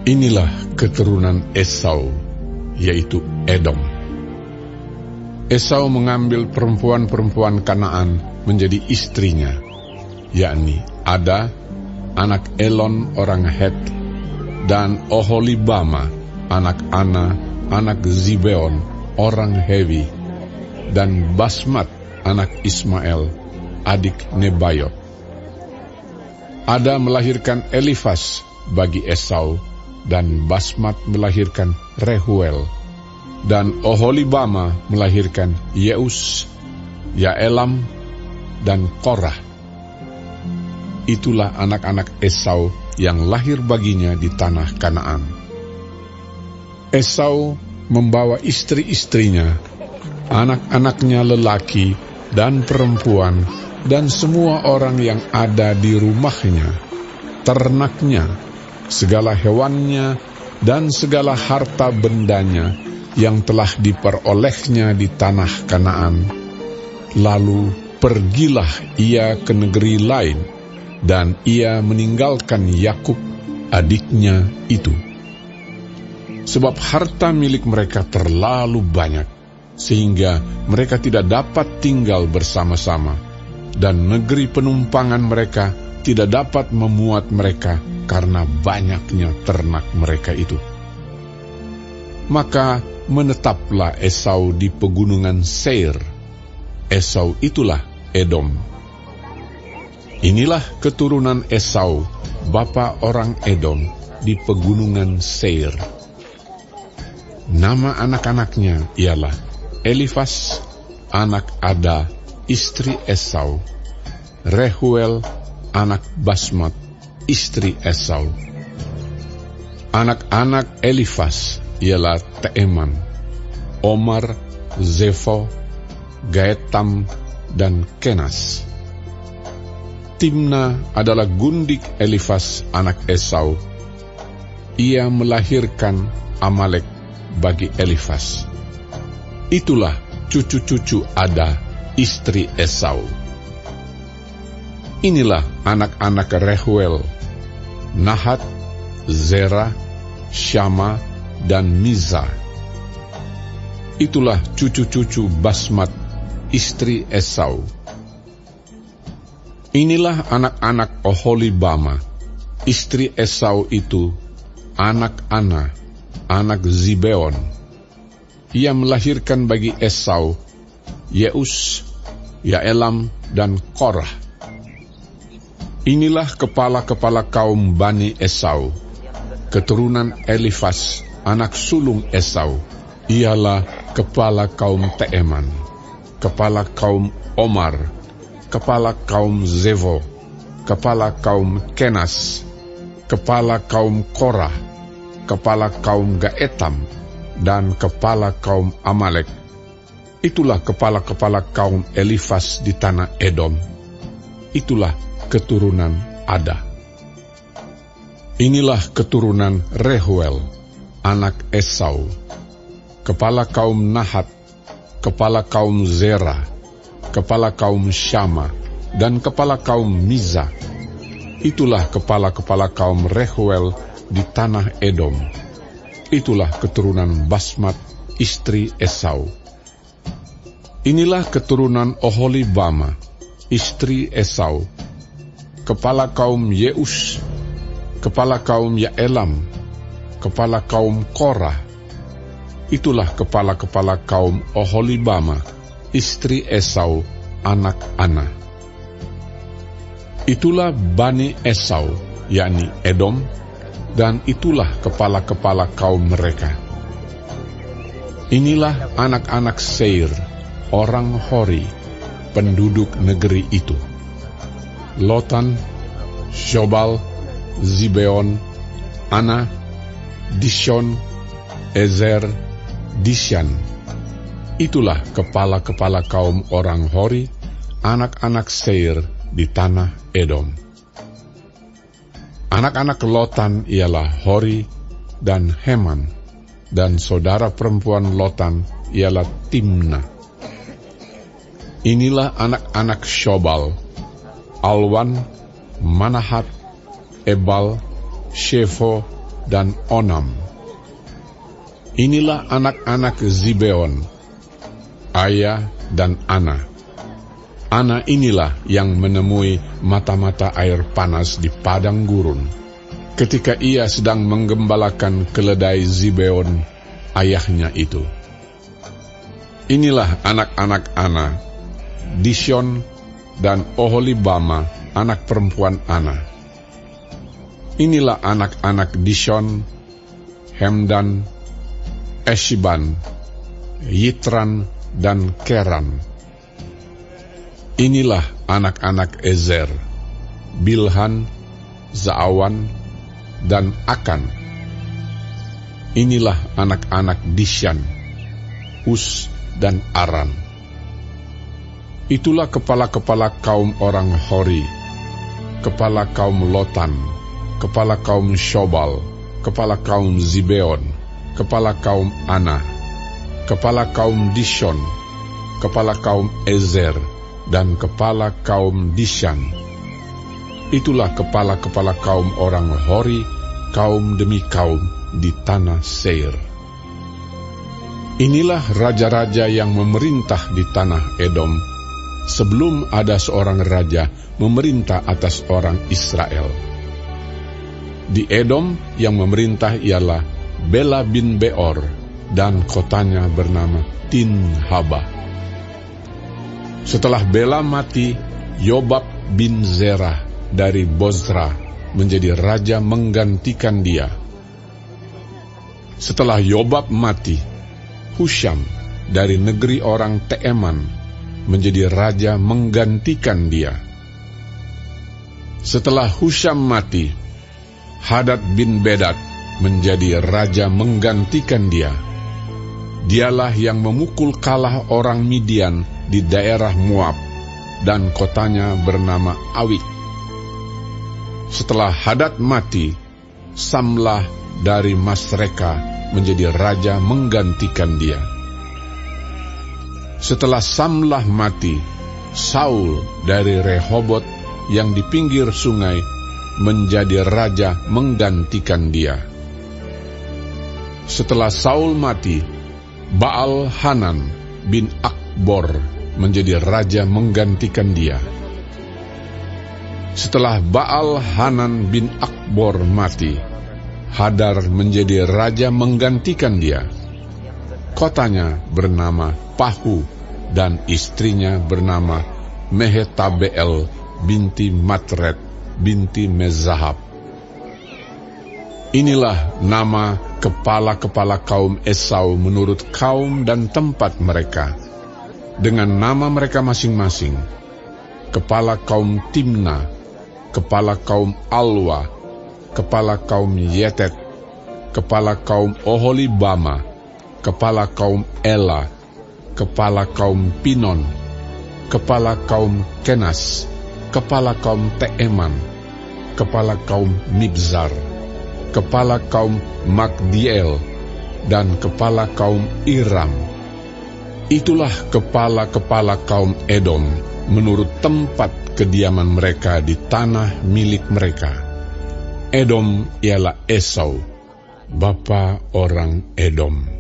Inilah keturunan Esau, yaitu Edom. Esau mengambil perempuan-perempuan Kanaan menjadi istrinya, yakni Ada, anak Elon orang Het, dan Oholibama, anak Ana, anak Zibeon orang Hewi, dan Basmat, anak Ismael, adik Nebayot. Ada melahirkan Elifas bagi Esau, dan Basmat melahirkan Rehuel, dan Oholibama melahirkan Yeus, Yaelam, dan Korah. Itulah anak-anak Esau yang lahir baginya di tanah Kanaan. Esau membawa istri-istrinya, anak-anaknya lelaki dan perempuan, dan semua orang yang ada di rumahnya, ternaknya, segala hewannya, dan segala harta bendanya yang telah diperolehnya di tanah Kanaan. Lalu pergilah ia ke negeri lain, dan ia meninggalkan Yakub, adiknya itu. Sebab harta milik mereka terlalu banyak, sehingga mereka tidak dapat tinggal bersama-sama, dan negeri penumpangan mereka tidak dapat memuat mereka karena banyaknya ternak mereka itu. Maka menetaplah Esau di pegunungan Seir. Esau itulah Edom. Inilah keturunan Esau, bapa orang Edom, di pegunungan Seir. Nama anak-anaknya ialah Elifas, anak Ada, istri Esau, Rehuel, anak Basmat, istri Esau. Anak-anak Elifas ialah Teeman, Omar, Zefo, Gaetam, dan Kenas. Timna adalah gundik Elifas anak Esau. Ia melahirkan Amalek bagi Elifas. Itulah cucu-cucu Ada, istri Esau. Inilah anak-anak Rehuel, Nahat, Zera, Syama, dan Miza. Itulah cucu-cucu Basmat, istri Esau. Inilah anak-anak Oholibama, istri Esau itu, anak Ana, anak Zibeon. Ia melahirkan bagi Esau Yeus, Yaelam, dan Korah. Inilah kepala-kepala kaum Bani Esau, keturunan Elifas, anak sulung Esau. Ialah kepala kaum Teeman, kepala kaum Omar, kepala kaum Zevo, kepala kaum Kenas, kepala kaum Korah, kepala kaum Gaetam, dan kepala kaum Amalek. Itulah kepala-kepala kaum Elifas di tanah Edom. Itulah keturunan Ada. Inilah keturunan Rehuel, anak Esau, kepala kaum Nahat, kepala kaum Zera, kepala kaum Syama, dan kepala kaum Miza. Itulah kepala-kepala kaum Rehuel di tanah Edom. Itulah keturunan Basmat, istri Esau. Inilah keturunan Oholibama, istri Esau, kepala kaum Yeus, kepala kaum Yaelam, kepala kaum Korah. Itulah kepala-kepala kaum Oholibama, istri Esau, anak Ana. Itulah Bani Esau, yakni Edom, dan itulah kepala-kepala kaum mereka. Inilah anak-anak Seir, orang Hori, penduduk negeri itu: Lotan, Shobal, Zibeon, Ana, Dishon, Ezer, Dishan. Itulah kepala-kepala kaum orang Hori, anak-anak Seir di tanah Edom. Anak-anak Lotan ialah Hori dan Heman, dan saudara perempuan Lotan ialah Timna. Inilah anak-anak Shobal: Alwan, Manahat, Ebal, Shefo, dan Onam. Inilah anak-anak Zibeon, Aya dan Ana. Ana inilah yang menemui mata-mata air panas di padang gurun, ketika ia sedang menggembalakan keledai Zibeon, ayahnya itu. Inilah anak-anak Ana, Dishon dan Oholibama, anak perempuan Ana. Inilah anak-anak Dishon, Hemdan, Eshiban, Yitran, dan Keran. Inilah anak-anak Ezer, Bilhan, Zaawan, dan Akan. Inilah anak-anak Dishan, Us, dan Aran. Itulah kepala-kepala kaum orang Hori, kepala kaum Lotan, kepala kaum Shobal, kepala kaum Zibeon, kepala kaum Ana, kepala kaum Dishon, kepala kaum Ezer, dan kepala kaum Dishan. Itulah kepala-kepala kaum orang Hori, kaum demi kaum di tanah Seir. Inilah raja-raja yang memerintah di tanah Edom, sebelum ada seorang raja memerintah atas orang Israel. Di Edom yang memerintah ialah Bela bin Beor, dan kotanya bernama Tinhaba. Setelah Bela mati, Yobab bin Zerah dari Bozra menjadi raja menggantikan dia. Setelah Yobab mati, Husham dari negeri orang Teeman menjadi raja menggantikan dia. Setelah Husham mati, Hadad bin Bedad menjadi raja menggantikan dia. Dialah yang memukul kalah orang Midian di daerah Moab, dan kotanya bernama Awik. Setelah Hadad mati, Samlah dari Masreka menjadi raja menggantikan dia. Setelah Samlah mati, Saul dari Rehobot yang di pinggir sungai menjadi raja menggantikan dia. Setelah Saul mati, Baal Hanan bin Akbor menjadi raja menggantikan dia. Setelah Baal Hanan bin Akbor mati, Hadar menjadi raja menggantikan dia. Kotanya bernama Pahu, dan istrinya bernama Mehetabeel binti Matred binti Mezahab. Inilah nama kepala-kepala kaum Esau menurut kaum dan tempat mereka, dengan nama mereka masing-masing. Kepala kaum Timna, kepala kaum Alwa, kepala kaum Yetet, kepala kaum Oholibama, kepala kaum Ela, kepala kaum Pinon, kepala kaum Kenas, kepala kaum Teeman, kepala kaum Mibzar, kepala kaum Magdiel, dan kepala kaum Iram. Itulah kepala-kepala kaum Edom menurut tempat kediaman mereka di tanah milik mereka. Edom ialah Esau, bapa orang Edom.